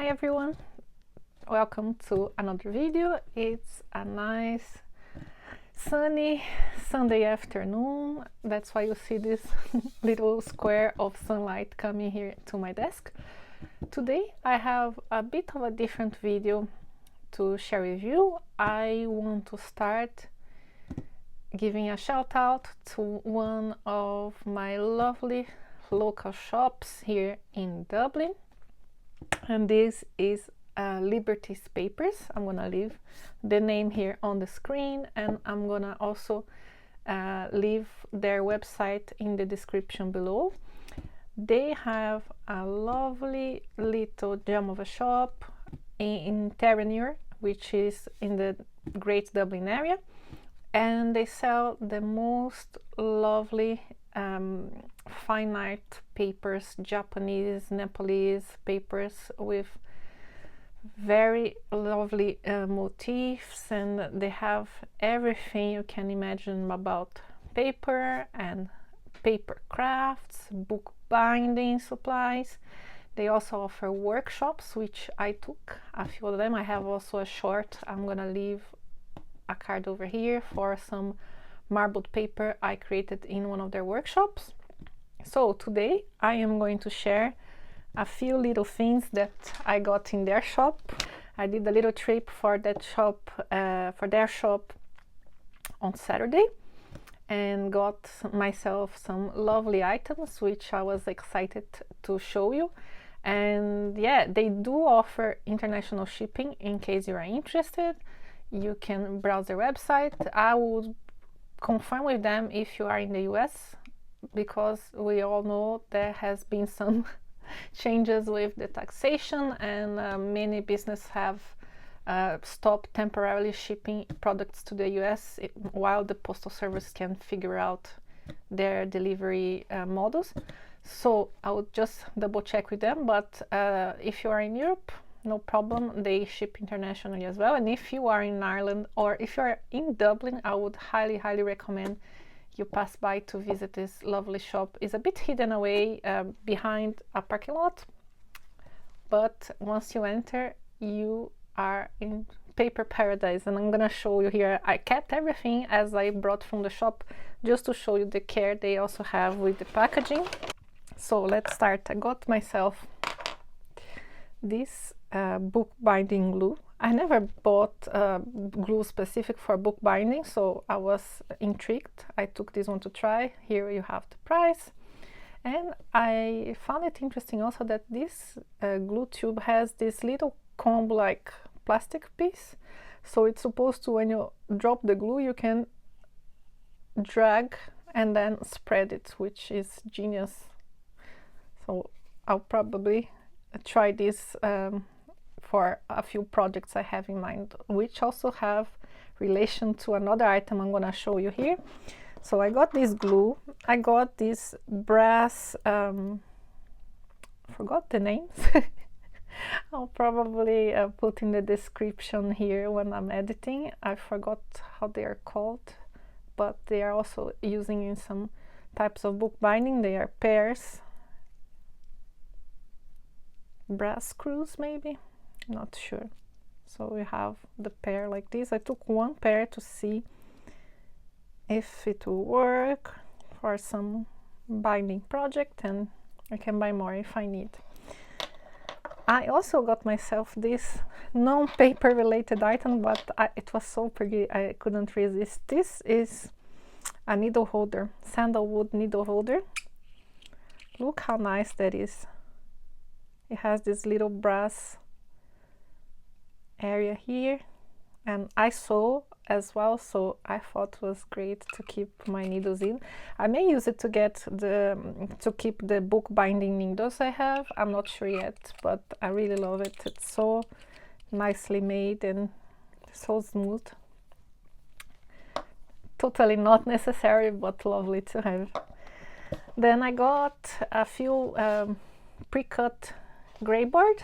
Hi everyone, welcome to another video. It's a nice sunny Sunday afternoon. That's why you see this little square of sunlight coming here to my desk. Today I have a bit of a different video to share with you. I want to start giving a shout out to one of my lovely local shops here in Dublin, and this is Liberties Papers. I'm gonna leave the name here on the screen, and I'm gonna also leave their website in the description below. They have a lovely little gem of a shop in Terenure, which is in the Great Dublin area, and they sell the most lovely fine art papers, Japanese, Nepalese papers with very lovely motifs, and they have everything you can imagine about paper and paper crafts, book binding supplies. They also offer workshops, which I took a few of them. I have also a short, I'm gonna leave a card over here, for some marbled paper I created in one of their workshops. So today I am going to share a few little things that I got in their shop. I did a little trip for that shop, for their shop on Saturday, and got myself some lovely items which I was excited to show you. And yeah, they do offer international shipping. In case you are interested, you can browse their website. I would confirm with them if you are in the US, because we all know there has been some changes with the taxation, and many businesses have stopped temporarily shipping products to the US while the postal service can figure out their delivery models. So I would just double check with them, but if you are in Europe, no problem, they ship internationally as well. And if you are in Ireland or if you are in Dublin, I would highly recommend you pass by to visit this lovely shop. It's a bit hidden away behind a parking lot, but once you enter, you are in paper paradise. And I'm gonna show you here. I kept everything as I brought from the shop, just to show you the care they also have with the packaging. So let's start. I got myself this book binding glue. I never bought glue specific for book binding, so I was intrigued. I took this one to try. Here you have the price, and I found it interesting also that this glue tube has this little comb like plastic piece, so it's supposed to, when you drop the glue, you can drag and then spread it, which is genius. So I'll probably try this for a few projects I have in mind, which also have relation to another item I'm gonna show you here. So I got this glue, I got this brass, forgot the names. I'll probably put in the description here when I'm editing. I forgot how they are called, but they are also using in some types of book binding. They are pairs, brass screws maybe, not sure. So we have the pair like this. I took one pair to see if it will work for some binding project, and I can buy more if I need. I also got myself this non-paper related item, but it was so pretty I couldn't resist. This is a needle holder, sandalwood needle holder. Look how nice that is. It has this little brass area here, and I sew as well, so I thought it was great to keep my needles in. I may use it to keep the book binding needles I have. I'm not sure yet, but I really love it. It's so nicely made and so smooth. Totally not necessary, but lovely to have. Then I got a few pre-cut gray board.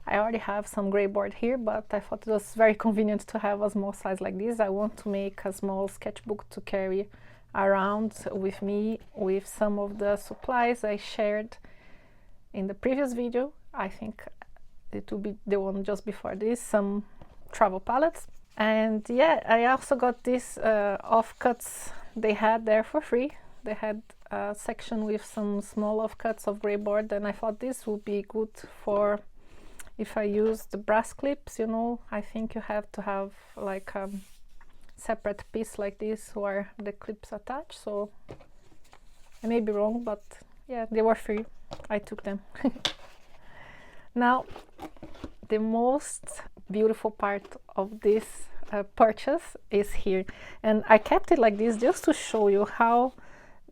I already have some gray board here, but I thought it was very convenient to have a small size like this. I want to make a small sketchbook to carry around with me with some of the supplies I shared in the previous video. I think it will be the one just before this, some travel palettes. And yeah, I also got these offcuts they had there for free. They had a section with some small offcuts of gray board, and I thought this would be good for if I use the brass clips, you know. I think you have to have like a separate piece like this where the clips attach. So I may be wrong, but yeah, they were free. I took them. Now, the most beautiful part of this purchase is here, and I kept it like this just to show you how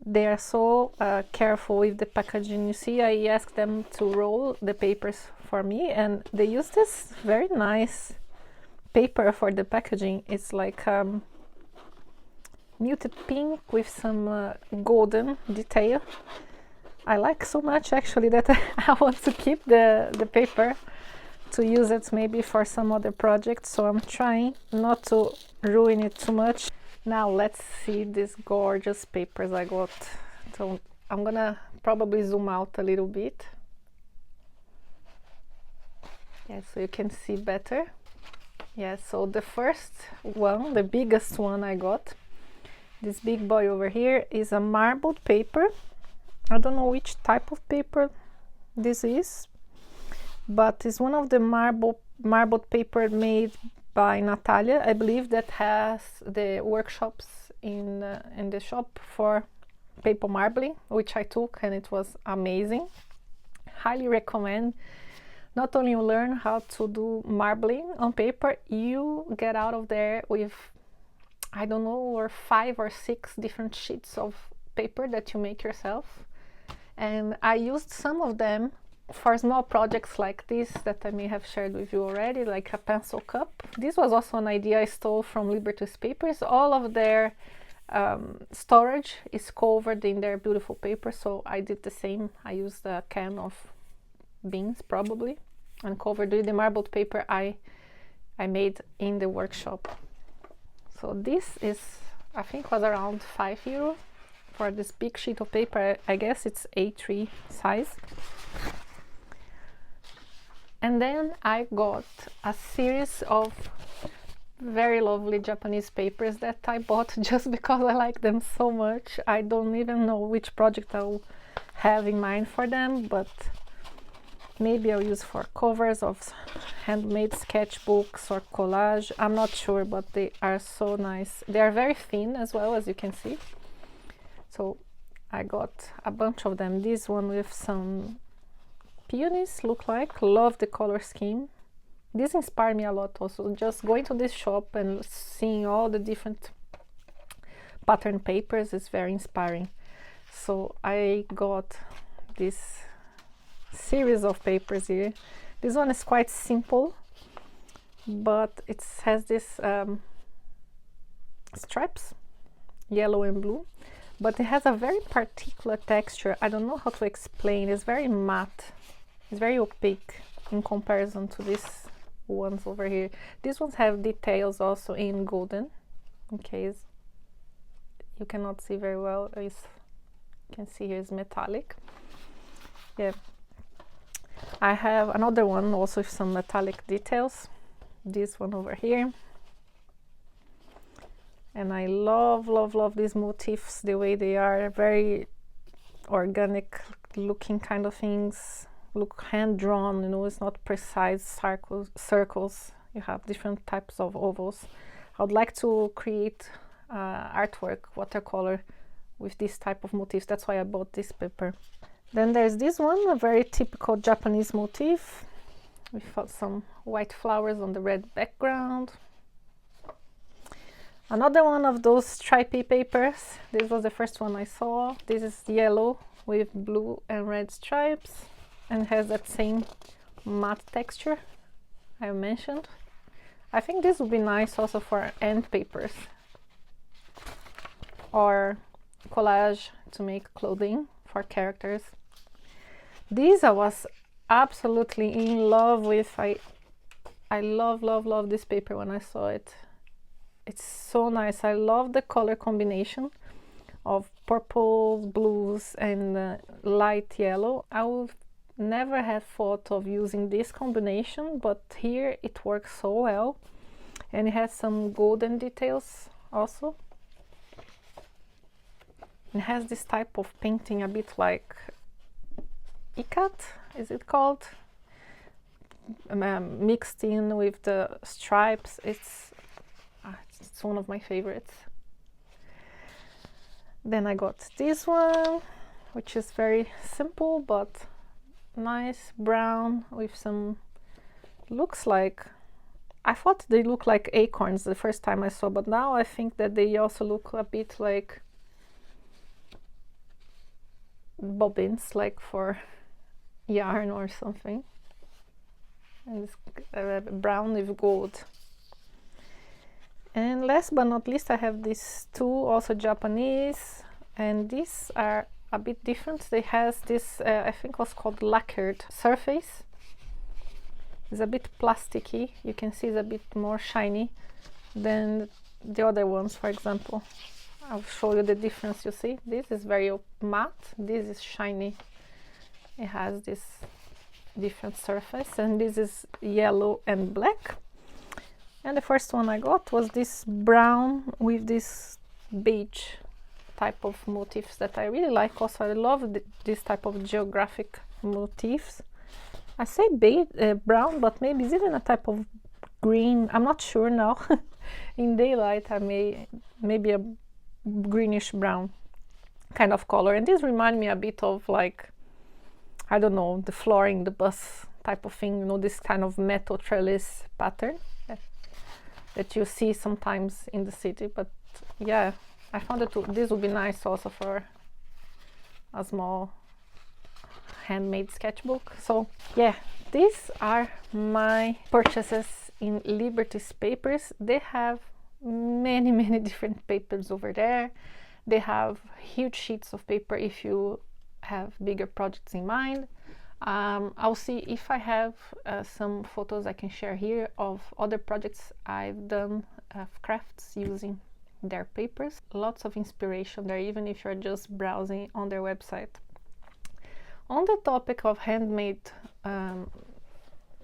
they are so careful with the packaging. You see, I asked them to roll the papers for me, and they use this very nice paper for the packaging. It's like muted pink with some golden detail. I like so much actually that I want to keep the paper to use it maybe for some other project, so I'm trying not to ruin it too much. Now let's see these gorgeous papers I got. So I'm gonna probably zoom out a little bit. Yeah, so you can see better. Yeah, so the first one, the biggest one I got, this big boy over here, is a marbled paper. I don't know which type of paper this is, but it's one of the marbled paper made by Natalia, I believe, that has the workshops in the shop for paper marbling, which I took, and it was amazing. Highly recommend. Not only you learn how to do marbling on paper, you get out of there with, I don't know, or 5 or 6 different sheets of paper that you make yourself. And I used some of them for small projects like this that I may have shared with you already, like a pencil cup. This was also an idea I stole from Liberties Papers. All of their storage is covered in their beautiful paper, so I did the same. I used a can of beans probably and covered with the marbled paper I made in the workshop. So this is, I think, was around €5 for this big sheet of paper. I guess it's A3 size. And then I got a series of very lovely Japanese papers that I bought just because I like them so much. I don't even know which project I'll have in mind for them, but maybe I'll use for covers of handmade sketchbooks or collage. I'm not sure, but they are so nice. They are very thin as well, as you can see. So I got a bunch of them. This one with some peonies look like. Love the color scheme. This inspired me a lot also. Just going to this shop and seeing all the different pattern papers is very inspiring. So I got this series of papers here. This one is quite simple, but it has this stripes, yellow and blue, but it has a very particular texture. I don't know how to explain. It's very matte. It's very opaque in comparison to these ones over here. These ones have details also in golden, in case you cannot see very well. You can see here is metallic. Yeah. I have another one also with some metallic details. This one over here. And I love, love, love these motifs, the way they are, very organic looking kind of things. Look hand-drawn, you know, it's not precise circles. You have different types of ovals. I would like to create artwork, watercolor, with this type of motifs. That's why I bought this paper. Then there's this one, a very typical Japanese motif. We found some white flowers on the red background. Another one of those stripy papers. This was the first one I saw. This is yellow with blue and red stripes and has that same matte texture I mentioned. I think this would be nice also for end papers or collage to make clothing for characters. These I was absolutely in love with. I love, love, love this paper when I saw it. It's so nice. I love the color combination of purples, blues, and light yellow. I will never had thought of using this combination, but here it works so well, and it has some golden details also. It has this type of painting a bit like ikat, is it called? Mixed in with the stripes. It's one of my favorites. Then I got this one, which is very simple but nice, brown with some, looks like, I thought they look like acorns the first time I saw, but now I think that they also look a bit like bobbins, like for yarn or something. And it's brown with gold. And last but not least, I have these two, also Japanese, and these are a bit different. They has this, I think was called lacquered surface. It's a bit plasticky. You can see it's a bit more shiny than the other ones, for example. I'll show you the difference, you see. This is very matte, this is shiny. It has this different surface, and this is yellow and black. And the first one I got was this brown with this beige type of motifs that I really like. Also, I love this type of geographic motifs. I say beige, brown, but maybe it's even a type of green. I'm not sure now. In daylight, I maybe a greenish brown kind of color. And this remind me a bit of, like, I don't know, the flooring, the bus type of thing. You know, this kind of metal trellis pattern that you see sometimes in the city. But yeah, I found that this would be nice also for a small handmade sketchbook. So yeah, these are my purchases in Liberties Papers. They have many different papers over there. They have huge sheets of paper if you have bigger projects in mind. I'll see if I have some photos I can share here of other projects I've done of crafts using their papers. Lots of inspiration there, even if you're just browsing on their website. On the topic of handmade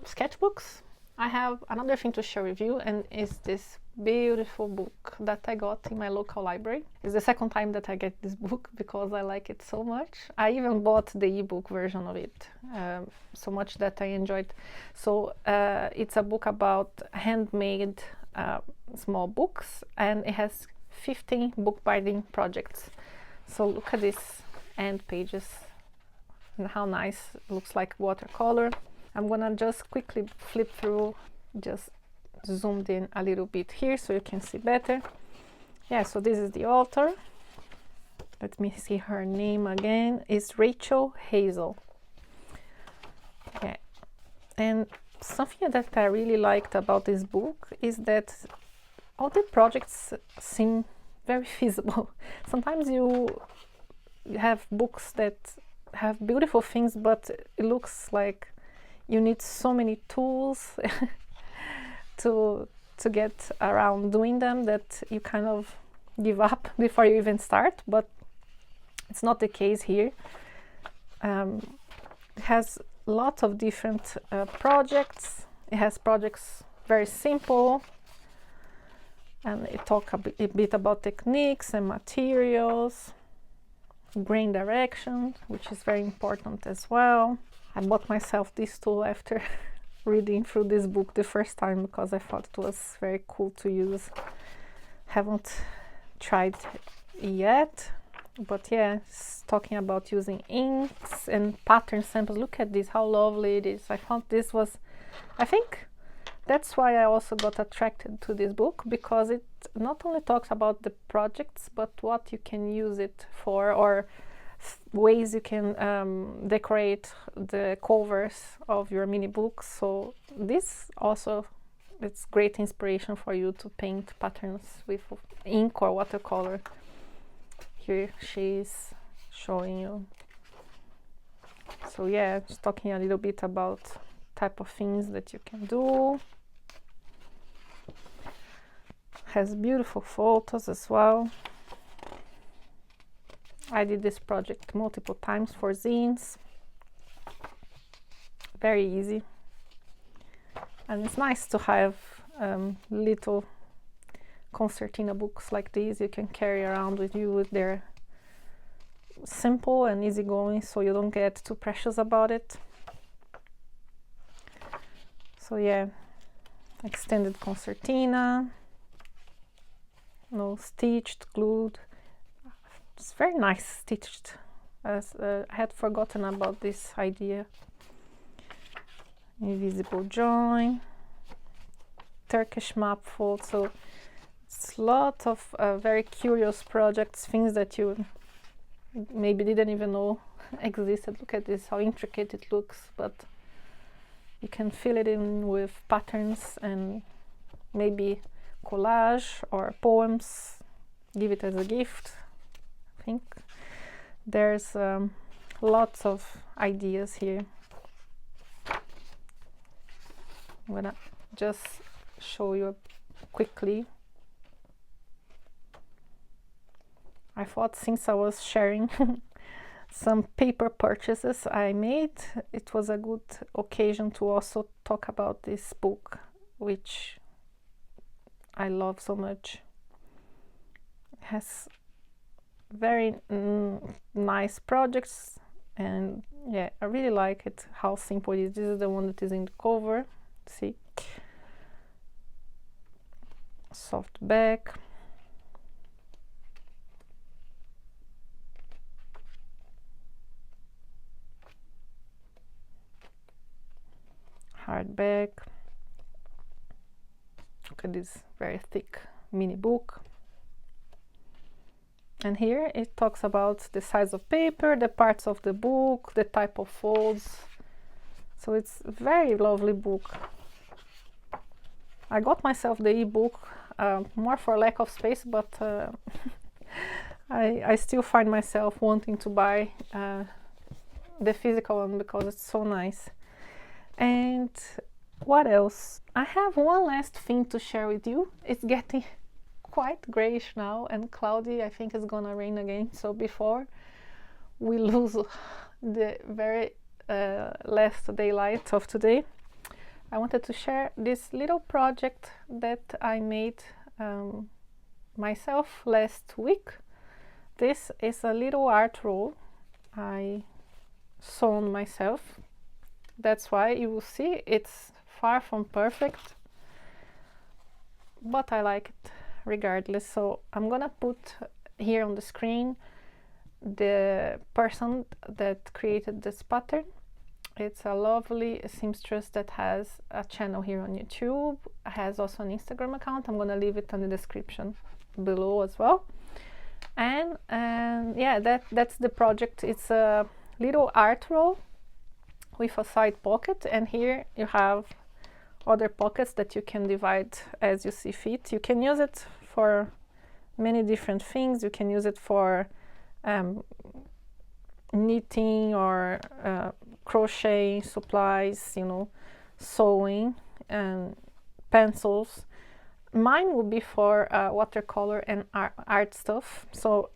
sketchbooks, I have another thing to share with you, and is this beautiful book that I got in my local library. It's the second time that I get this book because I like it so much. I even bought the ebook version of it, so much that I enjoyed. So it's a book about handmade small books, and it has 15 bookbinding projects. So look at this end pages and how nice it looks, like watercolor. I'm gonna just quickly flip through, just zoomed in a little bit here so you can see better. Yeah, so this is the author. Let me see her name again. It's Rachel Hazel. Yeah, and something that I really liked about this book is that all the projects seem very feasible. Sometimes you have books that have beautiful things, but it looks like you need so many tools to get around doing them that you kind of give up before you even start. But it's not the case here. It has lots of different projects. It has projects very simple, and it talks a bit about techniques and materials, grain direction, which is very important as well. I bought myself this tool after reading through this book the first time because I thought it was very cool to use. Haven't tried yet, but yeah, it's talking about using inks and pattern samples. Look at this, how lovely it is. I found this was, I think that's why I also got attracted to this book, because it not only talks about the projects, but what you can use it for, or ways you can decorate the covers of your mini books. So this also, it's great inspiration for you to paint patterns with ink or watercolor. Here she's showing you. So yeah, just talking a little bit about type of things that you can do. Has beautiful photos as well. I did this project multiple times for zines. very easy. And it's nice to have little concertina books like these you can carry around with you. They're simple and easygoing, so you don't get too precious about it. So yeah, extended concertina, no stitched, glued. It's very nice stitched. I had forgotten about this idea. Invisible join, Turkish map fold. So it's a lot of very curious projects, things that you maybe didn't even know existed. Look at this, how intricate it looks, but you can fill it in with patterns and maybe collage or poems, give it as a gift. I think there's lots of ideas here. I'm gonna just show you quickly. I thought, since I was sharing some paper purchases I made, it was a good occasion to also talk about this book, which I love so much. It has very nice projects, and yeah, I really like it, how simple it is. This is the one that is in the cover. See, soft back, hard back. Look at this very thick mini book. And here it talks about the size of paper, the parts of the book, the type of folds. So it's a very lovely book. I got myself the e-book more for lack of space, but I still find myself wanting to buy the physical one because it's so nice. And what else? I have one last thing to share with you. It's getting quite grayish now and cloudy. I think it's gonna rain again. So before we lose the very last daylight of today, I wanted to share this little project that I made myself last week. This is a little art roll I sewn myself. That's why you will see it's far from perfect, but I like it regardless. So I'm gonna put here on the screen the person that created this pattern. It's a lovely seamstress that has a channel here on YouTube, has also an Instagram account. I'm gonna leave it in the description below as well. And yeah, that's the project. It's a little art roll with a side pocket, and here you have other pockets that you can divide as you see fit. You can use it for many different things. You can use it for knitting or crochet supplies, you know, sewing and pencils. Mine would be for watercolor and art stuff. So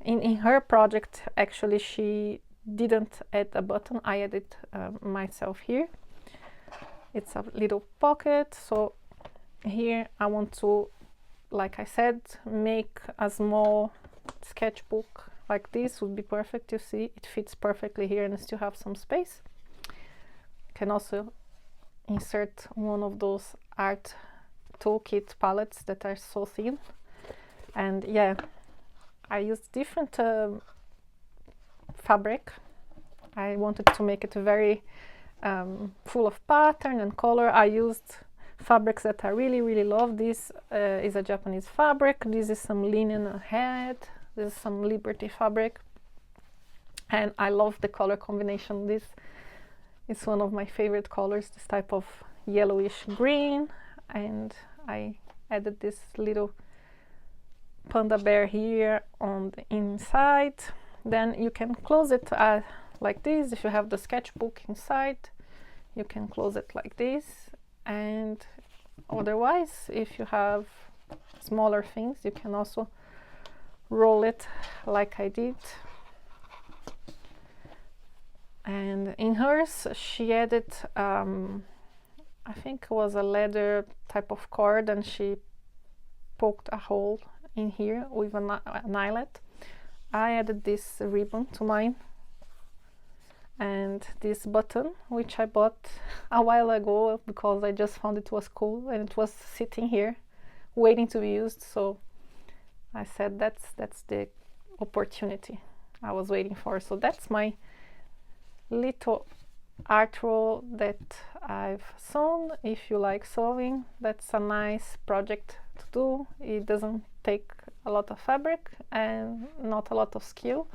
in her project, actually she didn't add a button. I added myself here. It's a little pocket. So here I want to, like I said, make a small sketchbook. Like this would be perfect. You see, it fits perfectly here and still have some space. You can also insert one of those art toolkit palettes that are so thin. And yeah, I used different fabric. I wanted to make it very full of pattern and color. I used fabrics that I really love. This is a Japanese fabric. This is some linen head. This is some Liberty fabric, and I love the color combination. This is one of my favorite colors, this type of yellowish green, and I added this little panda bear here on the inside. Then you can close it like this. If you have the sketchbook inside, you can close it like this, and otherwise, if you have smaller things, you can also roll it like I did. And in hers she added I think it was a leather type of cord, and she poked a hole in here with an eyelet. I added this ribbon to mine, and this button, which I bought a while ago because I just found it was cool, and it was sitting here waiting to be used, so I said that's the opportunity I was waiting for. So that's my little art roll that I've sewn. If you like sewing, that's a nice project to do. It doesn't take a lot of fabric and not a lot of skill.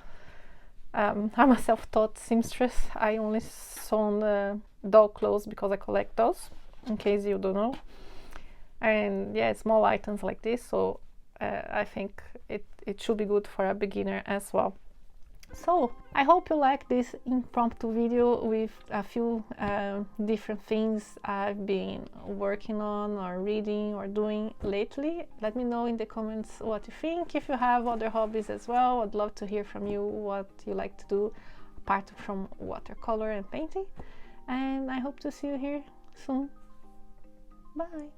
I'm a self-taught seamstress. I only sew doll clothes because I collect those, in case you don't know. And yeah, small items like this, so I think it should be good for a beginner as well. So I hope you like this impromptu video with a few different things I've been working on or reading or doing lately. Let me know in the comments what you think. If you have other hobbies as well, I'd love to hear from you what you like to do apart from watercolor and painting. And I hope to see you here soon. Bye!